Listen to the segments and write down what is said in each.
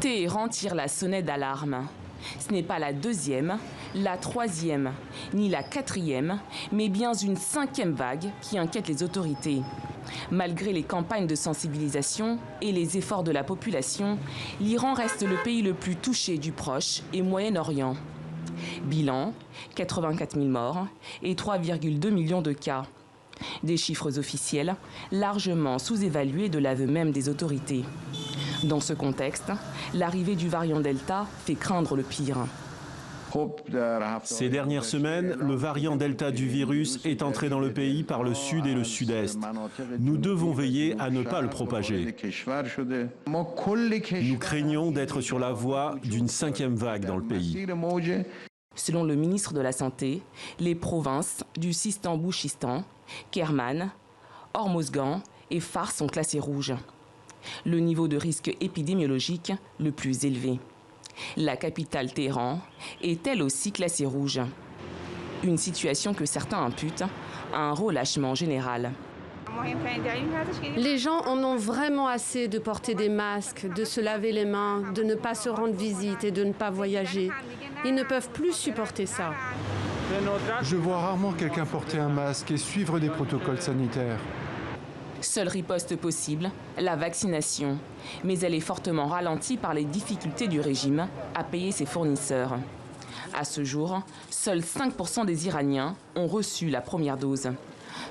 Téhéran tire la sonnette d'alarme. Ce n'est pas la deuxième, la troisième, ni la quatrième, mais bien une cinquième vague qui inquiète les autorités. Malgré les campagnes de sensibilisation et les efforts de la population, l'Iran reste le pays le plus touché du Proche et Moyen-Orient. Bilan, 84 000 morts et 3,2 millions de cas. Des chiffres officiels largement sous-évalués de l'aveu même des autorités. Dans ce contexte, l'arrivée du variant Delta fait craindre le pire. Ces dernières semaines, le variant Delta du virus est entré dans le pays par le sud et le sud-est. Nous devons veiller à ne pas le propager. Nous craignons d'être sur la voie d'une cinquième vague dans le pays. Selon le ministre de la Santé, les provinces du Sistan-Bouchistan, Kerman, Hormozgan et Fars sont classées rouges. Le niveau de risque épidémiologique le plus élevé. La capitale Téhéran est elle aussi classée rouge. Une situation que certains imputent à un relâchement général. Les gens en ont vraiment assez de porter des masques, de se laver les mains, de ne pas se rendre visite et de ne pas voyager. Ils ne peuvent plus supporter ça. Je vois rarement quelqu'un porter un masque et suivre des protocoles sanitaires. Seule riposte possible, la vaccination. Mais elle est fortement ralentie par les difficultés du régime à payer ses fournisseurs. À ce jour, seuls 5% des Iraniens ont reçu la première dose.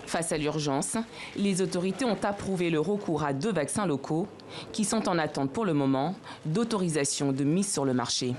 Face à l'urgence, les autorités ont approuvé le recours à 2 vaccins locaux qui sont en attente pour le moment d'autorisation de mise sur le marché.